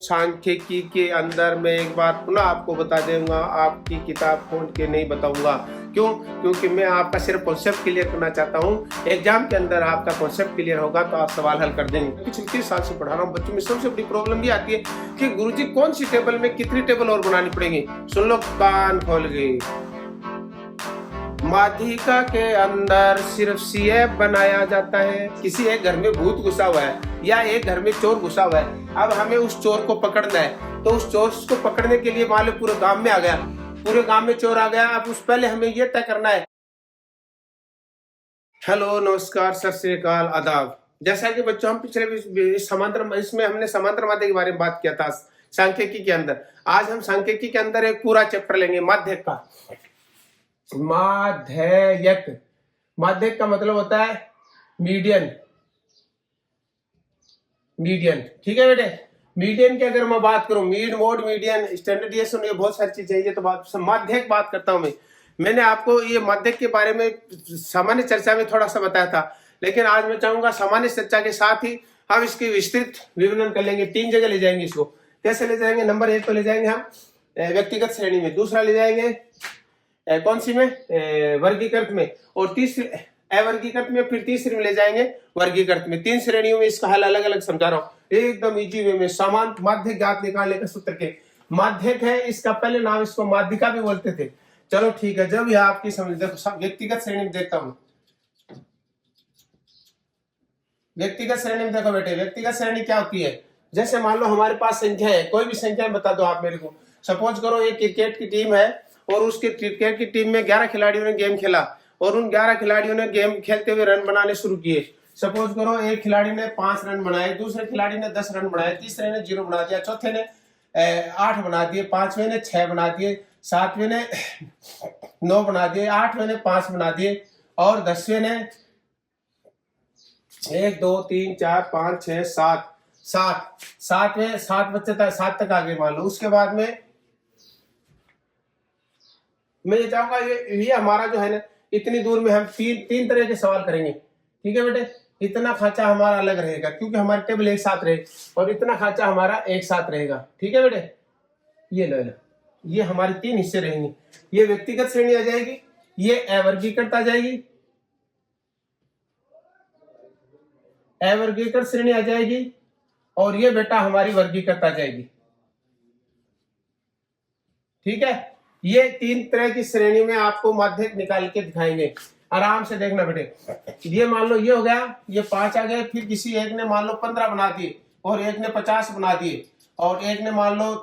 सांख्यिकी के अंदर मैं एक बार पुनः आपको बता दूंगा, आपकी किताब खोल के नहीं बताऊंगा। क्यों? क्योंकि मैं आपका सिर्फ कॉन्सेप्ट क्लियर करना चाहता हूं। एग्जाम के अंदर आपका कॉन्सेप्ट क्लियर होगा तो आप सवाल हल कर देंगे। पिछले 30 साल से पढ़ा रहा हूं, बच्चों में सबसे बड़ी प्रॉब्लम ये आती है कि गुरुजी कौन सी टेबल में कितनी टेबल और बनानी पड़ेगी। सुन लो, कान खोल गए। माध्यिका के अंदर सिर्फ सीएफ बनाया जाता है। किसी एक घर में भूत घुसा हुआ है या एक घर में चोर घुसा हुआ है, अब हमें उस चोर को पकड़ना है। तो उस चोर को पकड़ने के लिए मान लो पूरे गांव में आ गया, पूरे गांव में चोर आ गया। अब उस पहले हमें यह तय करना है। हेलो, नमस्कार, सत श्री अकाल, आदाब। जैसा कि बच्चों हम पिछले समांतर इसमें हमने समांतर माध्य के बारे में बात किया था सांख्यिकी के अंदर। आज हम सांख्यिकी के अंदर एक पूरा चैप्टर लेंगे माध्यक का। माध्यक, माध्यक का मतलब होता है मीडियन। मीडियन, ठीक है बेटे। मीडियन की अगर मैं बात करूं, मीड, मोड, मीडियन, स्टैंडर्डाइजेशन, ये बहुत सारी चीजें है। तो माध्यक बात करता हूं मैंने आपको ये माध्यक के बारे में सामान्य चर्चा में थोड़ा सा बताया था, लेकिन आज मैं चाहूंगा सामान्य चर्चा के साथ ही हम इसकी विस्तृत विवरण कर लेंगे। 3 जगह ले जाएंगे इसको। कैसे ले जाएंगे? नंबर 1 तो ले जाएंगे हम व्यक्तिगत श्रेणी में, दूसरा ले जाएंगे कौन सी में? वर्गीकृत में, और तीसरी अवर्गीकृत में, फिर तीसरी में ले जाएंगे वर्गीकृत में। 3 श्रेणियों में इसका हल अलग अलग समझा रहा हूँ एकदम इजी वे में। समान माध्यक ज्ञात निकालने के सूत्र के माध्यक है, इसका पहले नाम इसको माध्यिका भी बोलते थे। चलो ठीक है, जब यह आपकी समझ। देखो व्यक्तिगत श्रेणी में देखता हूँ। व्यक्तिगत श्रेणी में देखो बेटे, व्यक्तिगत श्रेणी क्या होती है? जैसे मान लो हमारे पास संख्या है, कोई भी संख्या बता दो आप मेरे को। सपोज करो एक क्रिकेट की टीम है और उसके क्रिकेट की टीम में 11 खिलाड़ियों ने गेम खेला और उन 11 खिलाड़ियों ने गेम खेलते हुए रन बनाने शुरू किए। सपोज करो एक खिलाड़ी ने 5 रन बनाए, दूसरे खिलाड़ी ने 10 रन बनाए, तीसरे ने 0 बना दिया, चौथे ने 8 बना दिए, 5वें ने 6 बना दिए, 7वें ने 9 बना दिए, 8वें ने 5 बना दिए और 10वें ने 1 2 3 4 5 6 7 7वें 7 बच्चे तक 7 तक आगे मान लो। उसके बाद में मैं ये चाहूंगा ये हमारा जो है ना, इतनी दूर में हम तीन तरह के सवाल करेंगे। ठीक है बेटे, इतना खांचा हमारा अलग रहेगा क्योंकि हमारे टेबल एक साथ रहे, और इतना खांचा हमारा एक साथ रहेगा। ठीक है बेटे, ये लो, ये हमारे 3 हिस्से रहेंगे। ये व्यक्तिगत श्रेणी आ जाएगी, ये अवर्गीकृत आ जाएगी, अवर्गीकृत श्रेणी आ जाएगी, और ये बेटा हमारी वर्गीकृत आ जाएगी। ठीक है, ये 3 तरह की श्रेणी में आपको माध्यक निकाल के दिखाएंगे। आराम से देखना बेटे। ये मान लो ये हो गया, ये 5 आ गए, फिर किसी एक ने मान लो 15 बना दिए, और एक ने 50 बना दिए, और एक ने मान लो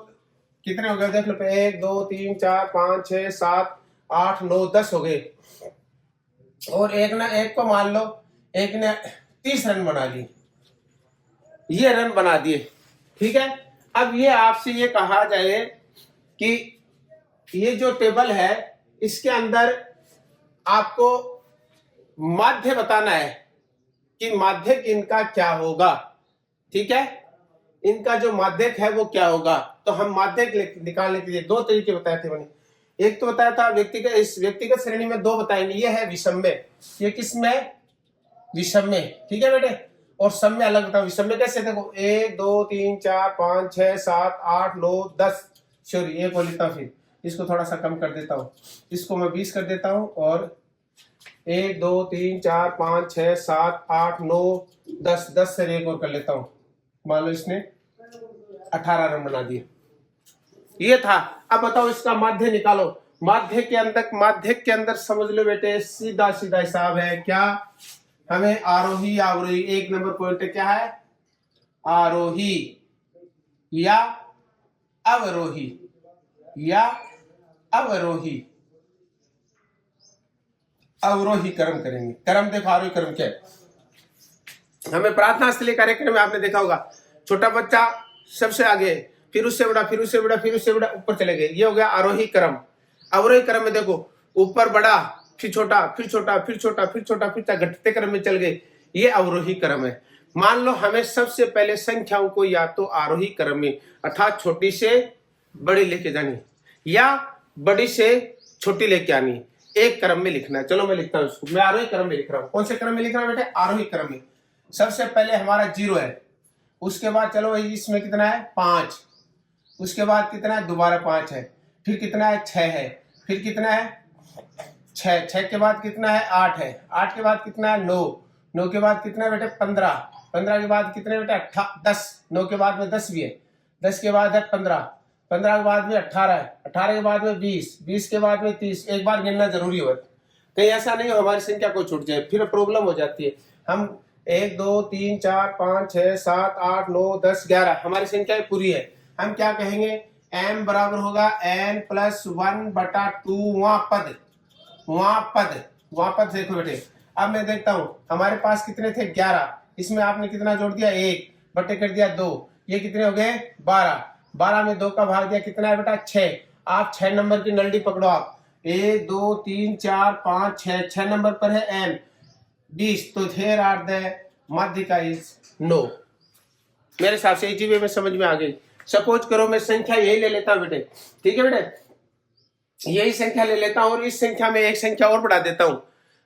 कितने हो गए देख लो, 1 2 3 4 5 6 7 8 9 10 हो गए, और एक को मान लो एक ने 30 रन बना लिए, ये रन बना दिए। ठीक है, अब ये आपसे ये कहा जाए कि ये जो टेबल है इसके अंदर आपको माध्य बताना है कि माध्यक इनका क्या होगा। ठीक है, इनका जो माध्यक है वो क्या होगा। तो हम माध्यक निकालने के लिए 2 तरीके बताए थे मैंने। एक तो बताया था व्यक्तिगत, इस व्यक्तिगत श्रेणी में 2 बताएंगे। ये है विषम्य, ये किसमें? विषम्य। ठीक है बेटे, और सम्य अलग बताओ। विषम्य कैसे? देखो 1 2 3 4 5 6 7 8 9 10, सॉरी ये को लिखता, फिर इसको थोड़ा सा कम कर देता हूँ, इसको मैं 20 कर देता हूँ, और 1 2 3 4 5 6 7 8 9 10 10 से एक और कर लेता हूँ। मान लो इसने 18 रन बना दिए, ये था। अब बताओ इसका माध्य निकालो। माध्यक के अंदर समझ लो बेटे, सीधा सीधा हिसाब है। क्या हमें? आरोही या अवरोही। 1 नंबर पॉइंट क्या है? आरोही या अवरोही, या अवरोही। अवरोही क्रम करेंगे। क्रम देखो, आरोही क्रम क्या है? हमें प्रार्थना स्थलीय कार्यक्रम में आपने देखा होगा, छोटा बच्चा सबसे आगे, फिर उससे बड़ा, फिर उससे बड़ा, फिर उससे बड़ा, ऊपर चले गए। ये हो गया आरोही क्रम। अवरोही क्रम में देखो, ऊपर बड़ा, फिर छोटा, फिर छोटा, फिर छोटा, फिर छोटा, फिर घटते क्रम में चल गए। ये अवरोही क्रम है। मान लो हमें सबसे पहले संख्याओं को या तो आरोही क्रम में, अर्थात छोटी से बड़ी लेके जानी, या बड़ी से छोटी लेके आनी, एक क्रम में लिखना है। चलो मैं लिखता हूं इसको, मैं आरोही क्रम में लिख रहा हूं। कौन से क्रम में लिख रहा हूं बेटे? आरोही क्रम में। सबसे पहले हमारा 0 है, उसके बाद चलो इसमें कितना है? 5, उसके बाद कितना है, दोबारा 5 है, फिर कितना है, 6 है, फिर कितना है, 6, 6 के बाद कितना है, 8 है, 8 के बाद कितना है, 9, 9 के बाद कितना है बेटे, 15, 15 के बाद कितने बेटे, 10, 9 के बाद में 10 भी है, 10 के बाद है 15, 15 के बाद में 18 है, 18 के बाद में 20, 20 के बाद में 30। एक बार गिनना जरूरी हो, कहीं ऐसा नहीं हो हमारी संख्या को छूट जाए, फिर प्रॉब्लम हो जाती है। हम 1 2 3 4 5 6 7 8 9 10 11 हमारी संख्या पूरी है। हम क्या कहेंगे, m बराबर होगा n प्लस 1/2 वहां पद देखो बेटे। अब मैं देखता हूं हमारे पास कितने थे, 11, इसमें आपने कितना जोड़ दिया, 1 बटे कर दिया 2, ये कितने हो गए, 12, 12 में 2 का भाग दिया, कितना है बेटा, 6। आप 6 नंबर की नल्टी पकड़ो, आप 1 2 3 4 5 6 नंबर पर है m 20, तो here are the माध्यिका इज नो। मेरे हिसाब से इजी वे में समझ में आ गई। सपोज करो मैं संख्या यही ले लेता हूं बेटे, ठीक है बेटे, यही संख्या ले लेता हूं और इस संख्या में एक संख्या और बढ़ा देता हूं।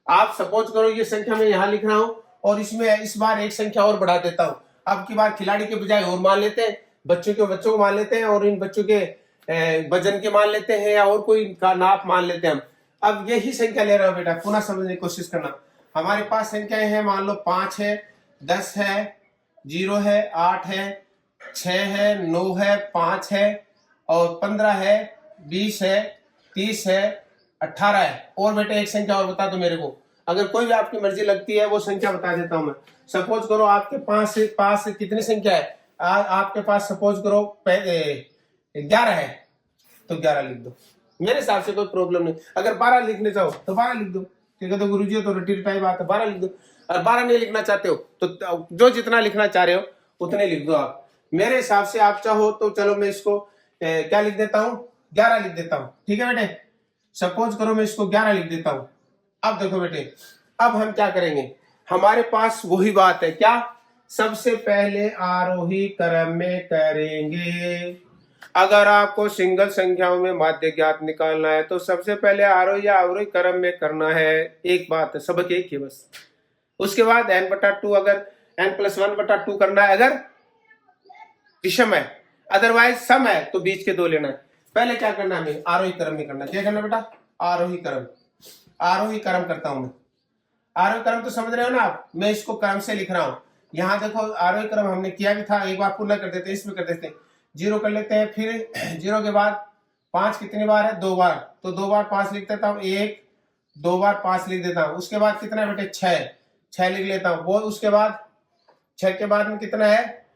आप सपोज करो ये संख्या मैं यहां लिख रहा हूं और इसमें इस बार एक संख्या और बढ़ा देता हूं। अब की बार खिलाड़ी के बजाय और मान लेते हैं, बच्चों को मान लेते हैं और इन बच्चों के वजन के मान लेते हैं या और कोई का नाप मान लेते हैं हम। अब यही संख्या ले रहा हूं बेटा, पुनः समझने की कोशिश करना। हमारे पास संख्याएं हैं, मान लो 5 है, 10 है, 0 है, 8 है, 6 है, 9 है, 5 है और 15 है, 20 है, 30 है, 18 है। और बेटे एक संख्या और बता दो मेरे को, अगर कोई भी आपकी मर्जी लगती है वो संख्या बता देता हूं मैं। सपोज करो आपके पास कितनी संख्या है, आपके पास सपोज करो 11 है, तो 11 लिख दो, मेरे हिसाब से कोई प्रॉब्लम नहीं। अगर 12 लिखने चाहो तो 12 लिख दो, ठीक है, तो गुरुजी तो रटी टाइप आता, 12 लिख दो। और 12 नहीं लिखना चाहते हो तो जो जितना लिखना चाह रहे हो उतने लिख दो आप। मेरे हिसाब से आप चाहो तो चलो मैं इसको क्या लिख देता हूं, 11 लिख देता हूं, ठीक है बेटे। सपोज करो मैं इसको 11 लिख देता हूं। अब देखो बेटे, अब हम क्या करेंगे, हमारे पास वही बात है, क्या, सबसे पहले आरोही क्रम में करेंगे। अगर आपको सिंगल संख्याओं में माध्य ज्ञात निकालना है तो सबसे पहले आरोही या अवरोही क्रम में करना है। एक बात है, सबक एक ही बस। उसके बाद n/2, अगर n+1/2 करना है अगर विषम है, अदरवाइज सम है तो बीच के 2 लेना है। पहले क्या करना है, हमें आरोही क्रम में करना है। क्या करना बेटा, आरोही क्रम करता हूं मैं। आरोही क्रम तो समझ रहे हो ना आप, मैं इसको क्रम से लिख रहा हूं। यहां देखो आरोही क्रम हमने किया भी था, एक बार पूर्ण कर देते हैं, इसमें कर देते हैं, 0 कर लेते हैं, फिर 0 के बाद 5 कितनी बार है, 2 बार, तो 2 बार 5 लिख देता हूं, 1 2 बार 5 लिख देता हूं। उसके बाद कितना है बेटे, 6 लिख लेता हूं वो। उसके बाद 6 के बाद में कितना है,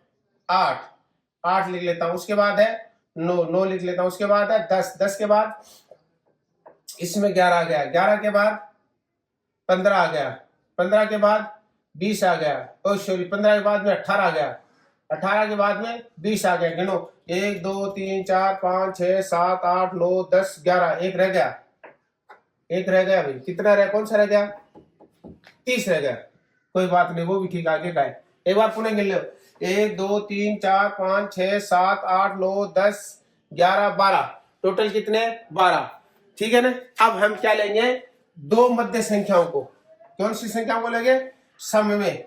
8 लिख लेता हूं। उसके बाद है 9 लिख लेता हूं। उसके बाद है 10 के बाद इसमें 11 आ गया, 11 के बाद 15 आ गया, 15 के बाद 20 आ गया, ओ सॉरी 15 के बाद में 18 आ गया, 18 के बाद में 20 आ गया। गिनो, 1 2 3 4 5 6 7 8 9 10 11, एक रह गया, भाई कितना रह, कौन सा रह गया, 30 रह गया। कोई बात नहीं, वो भी ठीक, आगे का है। एक बार पुनः गिन लो, 1 2 3 4 5 6 7 8 9 10 11 12, टोटल कितने, 12, ठीक है ना। अब हम क्या लेंगे, 2 मध्य संख्याओं को, कौन सी संख्याओं को लेंगे, सम में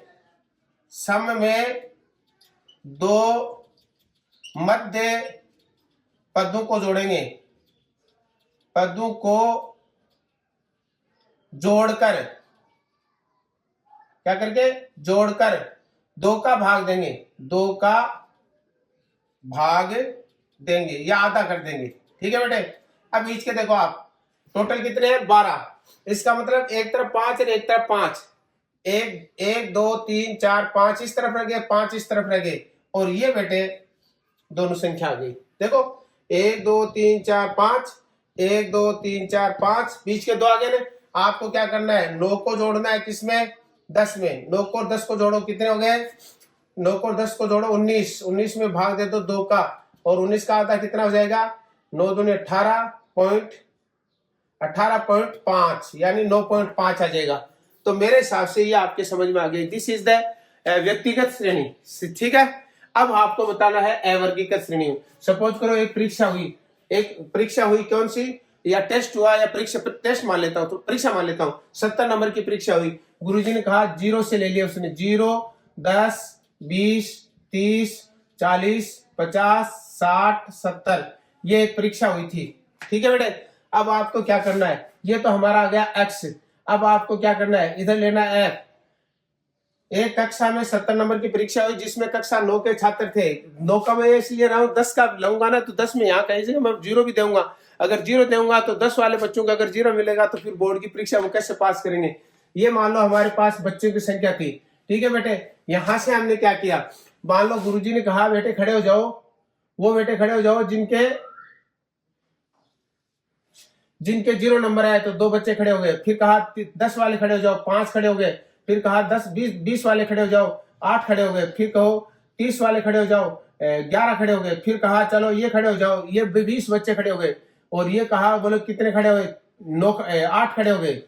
2 मध्य पदों को जोड़ेंगे, पदों को जोड़कर, क्या करके, जोड़कर 2 का भाग देंगे, 2 का भाग देंगे या आधा कर देंगे, ठीक है बेटे। अब बीच के देखो आप, टोटल कितने हैं, 12। इसका मतलब एक तरफ 5 और एक तरफ 5, 1 2 3 4 5 इस तरफ रह गए, 5 इस तरफ रह गए, और ये बेटे दोनों संख्या आ गई। देखो 1 2 3 4 5, 1 2 3 4 5, बीच के 2 आ गए ना। आपको क्या करना है, 9 को जोड़ना है किसमें, 10 में। 9 को 10 को जोड़ो, कितने हो गए, 9 को 10 को जोड़ो 19, 19 में भाग दे दो 2 का, और 19 का आधा कितना हो जाएगा, 9 दूनी 18.5 यानी 9.5 आ जाएगा। तो मेरे हिसाब से ये आपके समझ में आ गई, दिस इज द व्यक्तिगत श्रेणी, ठीक है। अब आपको बताना है अवर्गीकृत श्रेणी। सपोज करो एक परीक्षा हुई कौन सी, या टेस्ट हुआ, या टेस्ट मान लेता हूं, तो परीक्षा मान लेता हूं, 70 नंबर की परीक्षा हुई। गुरुजी ने कहा 0 से ले लिया उसने, 0 10 20 30 40 50 60 70 ये एक परीक्षा हुई थी। ठीक है बेटे, अब आपको क्या करना है, ये तो हमारा आ गया x। अब आपको क्या करना है, इधर लेना है f। एक कक्षा में 70 नंबर की परीक्षा हुई जिसमें कक्षा 9 के छात्र थे। 9 का मैं इसलिए रहा हूँ, 10 का लूंगा ना तो 10 में यहाँ कहीं से मैं 0 भी दूंगा। अगर 0 दूंगा तो 10 वाले बच्चों को अगर 0 मिलेगा तो फिर बोर्ड की परीक्षा वो कैसे पास करेंगे। ये मान लो हमारे पास बच्चों की संख्या थी। ठीक है बेटे, यहां से हमने क्या किया, मान लो गुरुजी ने कहा बेटे खड़े हो जाओ, वो बेटे खड़े हो जाओ जिनके 0 नंबर आए, तो 2 बच्चे खड़े हो गए। फिर कहा 10 वाले खड़े हो जाओ, 5 खड़े हो गए। फिर कहा 10 20 वाले खड़े हो जाओ, 8 खड़े हो गए। फिर कहो 30 वाले खड़े हो जाओ, 11 खड़े हो गए। फिर कहा चलो ये खड़े हो जाओ, ये 20 बच्चे खड़े हो गए। और ये कहा बोलो कितने खड़े हो गए, 8 खड़े हो गए।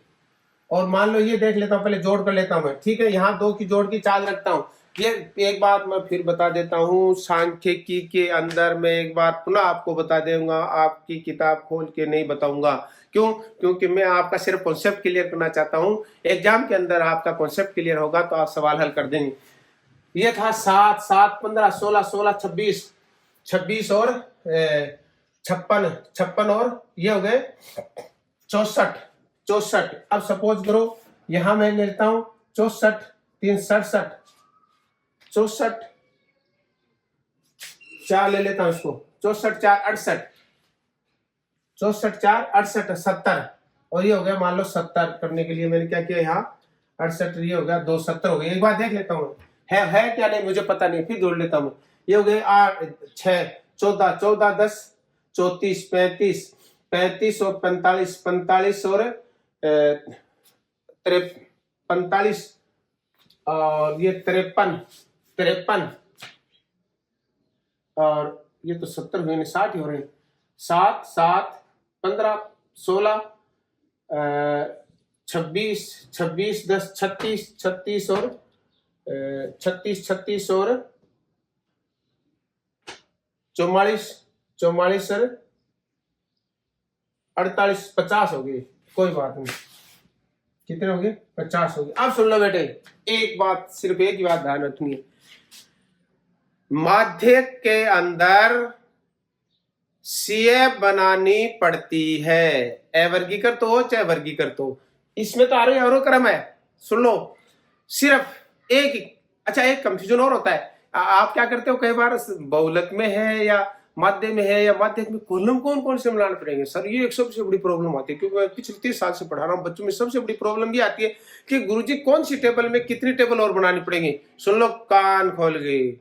और मान लो ये देख लेता हूं, पहले जोड़ कर लेता हूं मैं। ठीक है, यहाँ 2 की जोड़ की चाल रखता हूं। ये एक बात मैं फिर बता देता हूँ, सांख्यिकी के अंदर मैं एक बार पुनः आपको बता दूंगा, आपकी किताब खोल के नहीं बताऊंगा। क्यों? क्योंकि मैं आपका सिर्फ कॉन्सेप्ट क्लियर करना चाहता हूँ। एग्जाम के अंदर आपका कॉन्सेप्ट क्लियर होगा तो आप सवाल हल कर देंगे। ये था 7 7 15 16 16 26 26 और 56 और ये हो गए 64। अब सपोज करो यहां मैं लेता हूं 64 3 67 64 4 ले लेता हूं इसको, 64 4 68 64 4 68 70। और ये हो गया मान लो 70 करने के लिए मैंने क्या किया, यहाँ 68 ये हो गया 2 70 हो गया। एक बार देख लेता हूँ है क्या नहीं मुझे पता नहीं, फिर जोड़ लेता हूँ। ये हो गए 8 6 14 14 10 34 35 35 और 45 45 और 45 और ये 53 और ये तो 70 हुए, 60 हो रहे हैं। 7 7 15 16 26 26 10 36 36 और 36 36 और 44 44 और 48 50 हो गए। कोई बात नहीं, कितने हो गए, 50 हो गए। अब सुन लो बेटे, एक बात, सिर्फ एक ही बात ध्यान रखनी है, माध्यक के अंदर सीएफ बनानी पड़ती है। अवर्गीकृत हो चाहे वर्गीकृत हो, इसमें तो आरोह है। सुन लो, सिर्फ एक, अच्छा एक कंफ्यूजन और होता है, आप क्या करते हो कई बार बहुलक में है या माध्य में है या माध्यक में कॉलम कौन कौन से मिलाने पड़ेंगे। सर ये एक सबसे बड़ी प्रॉब्लम आती है, क्योंकि मैं पिछले 30 साल से पढ़ा रहा हूँ बच्चों में। सबसे बड़ी प्रॉब्लम ये आती है कि गुरुजी कौन सी टेबल में कितनी टेबल और बनानी पड़ेगी। सुन लो, कान खोल गए,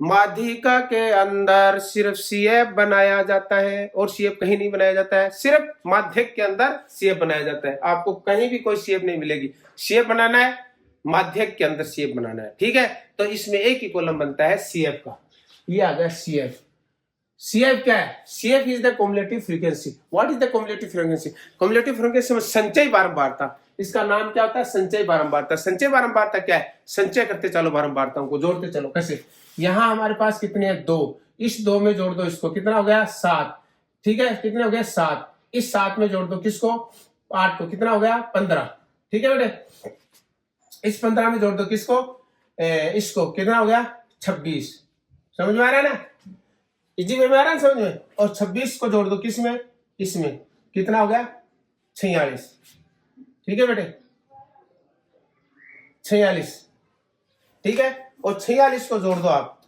माध्यिका के अंदर सिर्फ सीएफ बनाया जाता है और सीएफ कहीं नहीं बनाया जाता है। सिर्फ माध्यक के अंदर सीएफ बनाया जाता है, आपको कहीं भी कोई सीएफ नहीं मिलेगी। सीएफ बनाना है, माध्यक के अंदर सीएफ बनाना है। ठीक है, तो इसमें एक ही कॉलम बनता है सीएफ का। ये आ गया सीएफ। सीएफ क्या है? CF is the cumulative frequency. What is the cumulative frequency? Cumulative frequency में संचय बारंबारता, इसका नाम क्या होता है, संचय बारंबारता। संचय बारंबारता क्या है? संचय करते चलो बारंबारताओं को, जोड़ते चलो। कैसे? यहां हमारे पास कितने हैं, 2, इस 2 में जोड़ दो इसको, कितना हो गया, 7। ठीक है, कितने हो गए, 7। इस 7 में जोड़ दो किसको, 8 को, कितना हो गया, 15। ठीक है बेटे, इस 15 में जोड़ दो किसको, इसको, कितना हो गया, 26। समझ में आ रहा है ना, इजी वे में आ रहा है समझ में। और 26 को जोड़ दो किसमें, इसमें, कितना हो गया, 46। ठीक है बेटे, 46। ठीक है, और 46 को जोड़ दो आप,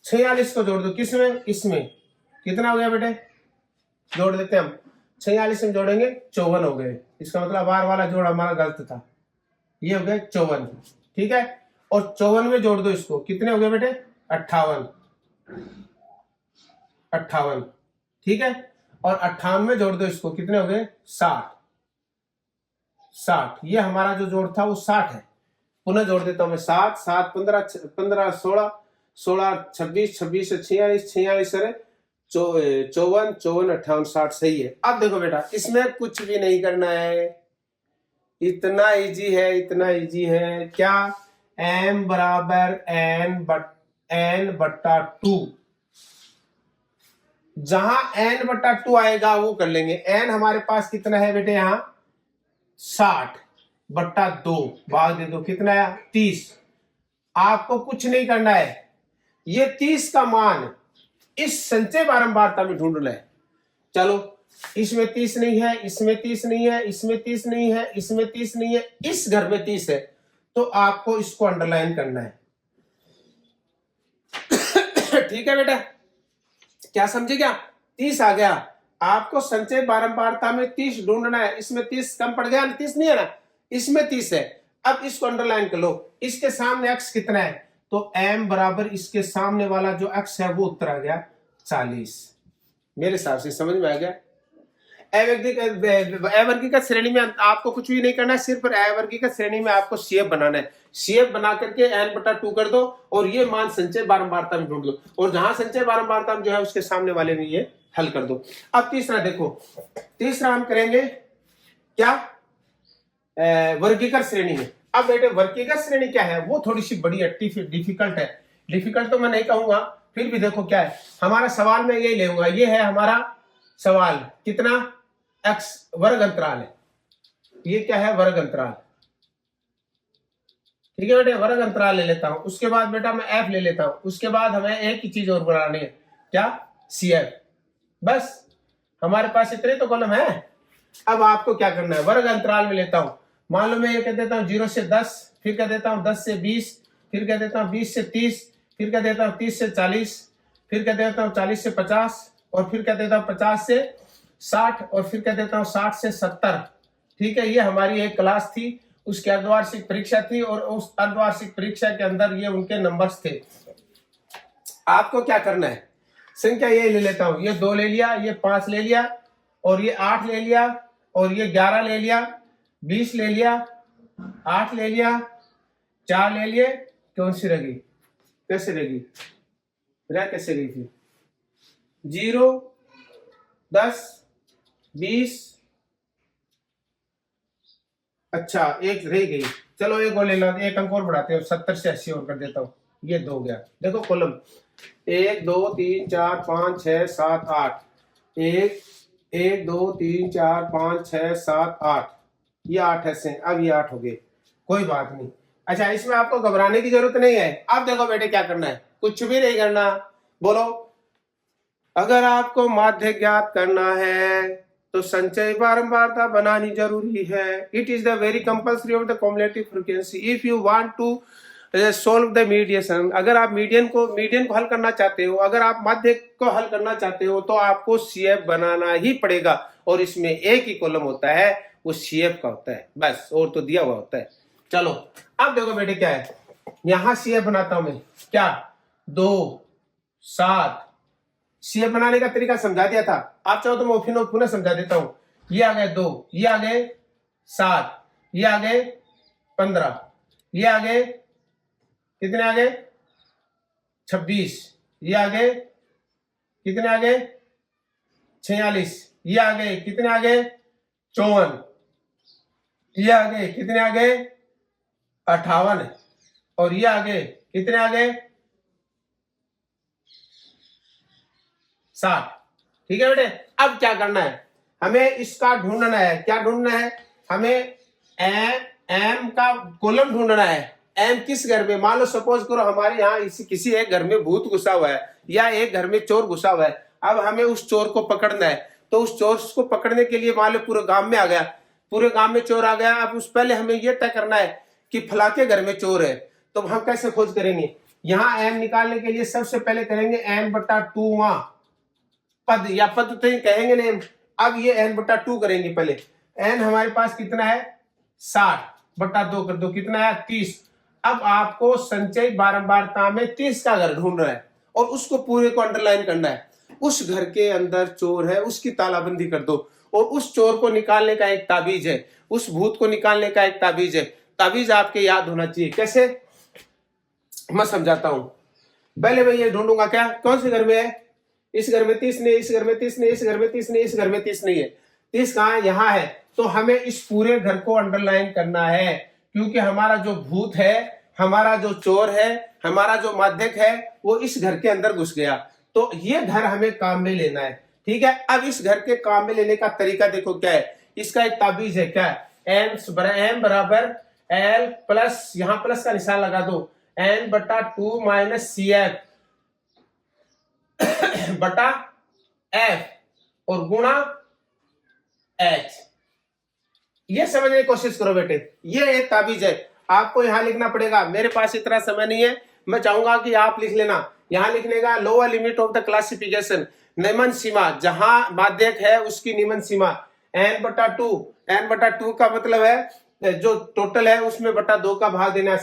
46 को जोड़ दो किसमें, इसमें, कितना हो गया बेटे, जोड़ देते हैं हम। 46 में जोड़ेंगे 54 हो गए। इसका मतलब बार वाला जोड़ हमारा गलत था, ये हो गए 54। ठीक है, और 54 में जोड़ दो इसको, कितने हो गए बेटे, 58। ठीक है, और 58 में जोड़ दो इसको, कितने हो गए, 60। ये हमारा जो जोड़ था वो 60 है। पुनः जोड़ देता हूं मैं, 7 7 15 15 16 16 26 26 46 46 54 54 58 60। सही है। अब देखो बेटा, इसमें कुछ भी नहीं करना है, इतना इजी है, इतना इजी है। क्या? m बराबर n बट्टा 2। जहां n बट्टा 2 आएगा वो कर लेंगे। n हमारे पास कितना है बेटे, यहां 60 बट्टा 2 भाग दे दो, कितना है, 30। आपको कुछ नहीं करना है, ये 30 का मान इस संचय बारंबारता में ढूंढना है। चलो, इसमें 30 नहीं है, इसमें 30 नहीं है, इसमें 30 नहीं है, इसमें 30 नहीं है, इस घर में 30 है, तो आपको इसको अंडरलाइन करना है। ठीक है बेटा, क्या समझे क्या? 30 आ गया, आपको संचय बारंबारता में 30 ढूंढना है। इसमें 30 कम पड़ गया ना, 30 नहीं है ना, इसमें 30 है। अब इसको अंडरलाइन कर लो। इसके सामने x कितना है, तो m बराबर इसके सामने वाला जो x है वो उत्तर आ गया 40। मेरे हिसाब से समझ में आ गया। अवर्गीकृत श्रेणी में आपको कुछ भी नहीं करना है, सिर्फ अवर्गीकृत श्रेणी में आपको सीएफ बनाना है। सीएफ बना करके n/2 कर दो और ये मान संचय बारंबारता में ढूंढ दो, और जहां संचय बारंबारता में जो है उसके सामने वाले में ये हल कर दो। अब तीसरा देखो, तीसरा हम करेंगे क्या, वर्गीकृत श्रेणी में। अब बेटे वर्गीकृत श्रेणी क्या है, वो थोड़ी सी बड़ी डिफिकल्ट है। डिफिकल्ट तो मैं नहीं कहूंगा, फिर भी देखो क्या है हमारा सवाल, में यही लेऊंगा। ये है हमारा सवाल, कितना x वर्ग अंतराल है, ये क्या है, वर्ग अंतराल। ठीक है बेटे, वर्ग अंतराल ले लेता हूं। उसके बाद बेटा मैं f ले लेता हूं। उसके बाद हमें एक ही चीज और बनानी है, क्या, CF। बस हमारे पास इतने तो कॉलम है। अब आपको क्या करना है, वर्ग अंतराल में लेता हूं। मान लो मैं ये कह देता हूं 0 से 10, फिर कह देता हूं 10 से 20, फिर कह देता हूं 20 से 30, फिर कह देता हूं 30 से 40, फिर कह देता हूं 40 से 50, और फिर कह देता हूं 50 से 60, और फिर कह देता हूं 60 से 70। ठीक है, ये हमारी एक क्लास थी, उसकी अर्धवार्षिक परीक्षा थी, और उस अर्धवार्षिक परीक्षा के अंदर ये उनके नंबर्स थे। आपको क्या करना है, संख्या ये ले लेता हूं, ये 2 ले लिया, ये 5 ले लिया, और ये 8 ले लिया, और ये 11 ले लिया, 20 ले लिया, 8 ले लिया, 4 ले लिए। कौन सी रही, कैसे रहेगी, कैसे गई थी, 0, 10, 20, अच्छा एक रह गई। चलो एक और ले लो, एक अंक और बढ़ाते हैं, 70 से 80 और कर देता हूं। ये 2 गया। देखो कॉलम 1 2 3 4 5 6 7 8, 1 2 3 4 5 6 7 8, ये 8 ऐसे। अब ये 8 हो गए, कोई बात नहीं। अच्छा, इसमें आपको घबराने की जरूरत नहीं है। अब देखो बेटे क्या करना है, कुछ भी नहीं करना। बोलो, अगर आपको माध्य ज्ञात करना है तो संचय बारंबारता बनानी जरूरी है। It is the very compulsory of the cumulative frequency if you want to solve the mediation. अगर आप मीडियन को हल करना चाहते हो, अगर आप माध्य को हल करना चाहते हो, तो आपको CF बनाना ही पड़ेगा। और इसमें एक ही कॉलम होता है, वो CF का होता है, बस, और तो दिया हुआ होता है। चलो अब देखो बेटे क्या है, यहां CF बनाता हूं मैं, क्या, 2 7। CF बनाने का तरीका समझा दिया था, आप चाहो तो मैं पुनः समझा देता हूं। ये आ गए 2, ये आ गए 7, ये आ गए 15, ये आ गए कितने, आ गए 26, ये आ गए कितने, आ गए 46, ये आ गए कितने, आ गए 54, ये आ गए कितने, आ गए 58, और ये आ गए कितने, आ गए 60। ठीक है बेटे, अब क्या करना है, हमें इसका ढूंढना है। क्या ढूंढना है, हमें एम का कॉलम ढूंढना है। एम किस घर में, मान लो सपोज करो हमारे यहाँ किसी एक घर में भूत घुसा हुआ है, या एक घर में चोर घुसा हुआ है। अब हमें उस चोर को पकड़ना है, तो उस चोर को पकड़ने के लिए मान लो पूरे गांव में आ गया, पूरे गांव में चोर आ गया। अब उस पहले हमें यह तय करना है कि फला के घर में चोर है, तो हम कैसे खोज करेंगे। यहाँ एम निकालने के लिए सबसे पहले करेंगे n/2 पद, या पद तो कहेंगे नहीं। अब ये n/2 करेंगे पहले। n हमारे पास कितना है, 60/2 कर दो, कितना है 30। अब आपको संचय बारंबारता में 30 का घर ढूंढना है, और उसको पूरे को अंडरलाइन करना है। उस घर के अंदर चोर है, उसकी तालाबंदी कर दो, और उस चोर को निकालने का एक ताबीज है, उस भूत को निकालने का एक ताबीज है। ताबीज आपके याद होना चाहिए। कैसे, मैं समझाता हूं। पहले मैं ये ढूंढूंगा, क्या, कौन से घर में है, इस घर में 30 नहीं, इस घर में 30 नहीं, इस घर में 30 नहीं, इस घर में 30 नहीं है। 30 कहां है, यहां है। तो हमें इस पूरे घर को अंडरलाइन करना है, क्योंकि हमारा जो भूत है, हमारा जो चोर है, हमारा जो माध्यक है, वो इस घर के अंदर घुस गया। तो ये घर हमें काम में लेना है। ठीक है, अब इस घर के काम में लेने का तरीका देखो क्या है। इसका एक ताबीज है, क्या है, m बराबर l प्लस, यहां प्लस का निशान लगा दो, n/2 - CF। बटा एफ और गुणा एच। ये समझने की कोशिश करो बेटे, ये एक ताबीज है, आपको यहां लिखना पड़ेगा। मेरे पास इतना समय नहीं है, मैं चाहूंगा कि आप लिख लेना। यहां लिखने का lower limit of the classification, निम्न सीमा, जहां माध्यक है उसकी निम्न सीमा n बटा 2। n बटा 2 का मतलब है जो टोटल है उसमें बटा 2 का भाग देना।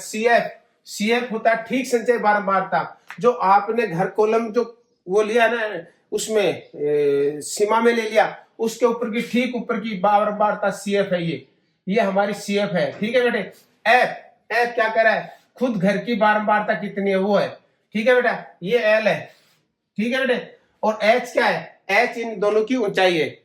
CF होता है ठीक संचय बारंबारता, जो आपने घर कॉलम जो वो लिया ना उसमें सीमा में ले लिया, उसके ऊपर की ठीक ऊपर की बारंबारता CF है। ये हमारी CF है, ठीक है बेटे। F क्या कर रहा है, खुद घर की बारंबारता कितनी है वो है, ठीक है बेटा। ये L है, ठीक है बेटे। और H क्या है, H इन दोनों की ऊंचाई है,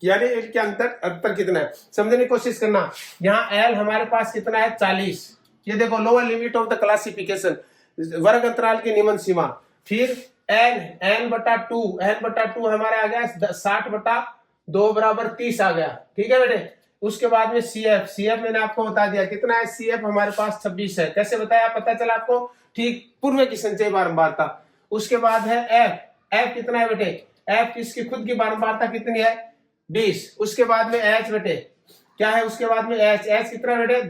यानी इनके अंतर कितना है, समझने की कोशिश करना। यहाँ L हमारे पास कितना है 40। ये देखो lower limit of the classification, वर्ग अंतराल की निम्न सीमा। फिर n बटा 2 हमारा आ गया 60 बटा 2 बराबर 30 आ गया, ठीक है बेटे। उसके बाद में CF मैंने आपको बता दिया कितना है, CF हमारे पास 26 है। कैसे बताया, पता चला आपको, ठीक पूर्व की संचय बारंबारता। उसके बाद है F कितना है बेटे, F किसकी खुद की बारंबारता कितनी है 20। उसके बाद में H बेटे क्या है, उसके बाद में H कितना बेटे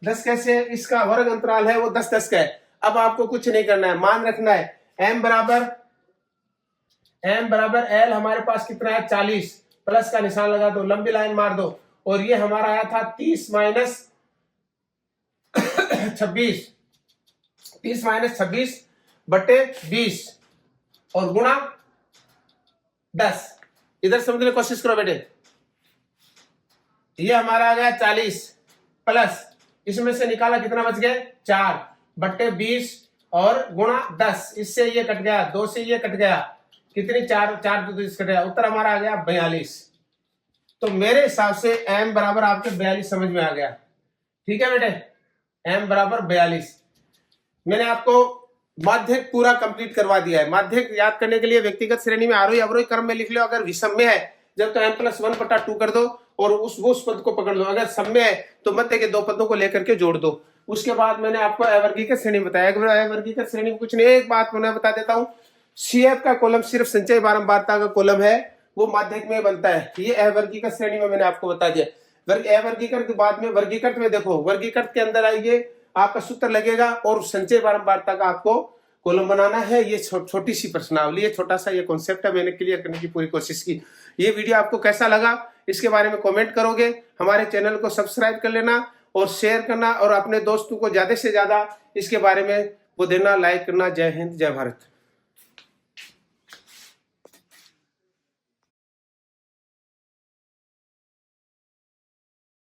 10 कैसे, इसका वर्ग अंतराल है वो 10 का है। अब आपको कुछ नहीं करना है, मान रखना है m बराबर L हमारे पास कितना है 40, प्लस का निशान लगा दो, लंबी लाइन मार दो, और ये हमारा आया था 30 माइनस 26 बटे 20 और गुणा 10। इधर समझने की कोशिश करो बेटे, ये हमारा आ गया 40 प्लस इसमें से निकाला कितना बच गया 4 बटे 20 और गुणा 10। इससे ये कट गया, 2 से ये कट गया, कितनी 4 तो कट गया, उत्तर हमारा आ गया 42। तो मेरे हिसाब से m बराबर आपके 42 समझ में आ गया, ठीक है बेटे। m बराबर 42। मैंने आपको माध्यक पूरा कंप्लीट करवा दिया है। माध्यक याद करने के लिए व्यक्तिगत श्रेणी में आरोही अवरोही क्रम में लिख लो, अगर विषम में है जब तो m+1 बटा 2 कर दो और उस पद को पकड़ लो, अगर सम में है तो मध्य के 2 पदों को लेकर के जोड़ दो। उसके बाद मैंने आपको अवर्गीकृत श्रेणी बताया, अवर्गीकृत श्रेणी में कुछ नहीं, एक बात मैं बता देता हूँ, CF का कॉलम सिर्फ संचय बारंबारता का कॉलम है, वो माध्यक में बनता है। ये अवर्गीकृत श्रेणी में मैंने आपको बता दिया। अवर्गीकृत के बाद में वर्गीकृत में देखो, वर्गीकृत के अंदर आइए आपका सूत्र लगेगा और संचय बारंबारता का आपको कॉलम बनाना है। ये छोटी सी प्रश्नावली है, छोटा सा ये कॉन्सेप्ट है, मैंने क्लियर करने की पूरी कोशिश की। ये वीडियो आपको कैसा लगा इसके बारे में कमेंट करोगे, हमारे चैनल को सब्सक्राइब कर लेना और शेयर करना और अपने दोस्तों को ज्यादा से ज्यादा इसके बारे में वो देना, लाइक करना। जय हिंद, जय भारत।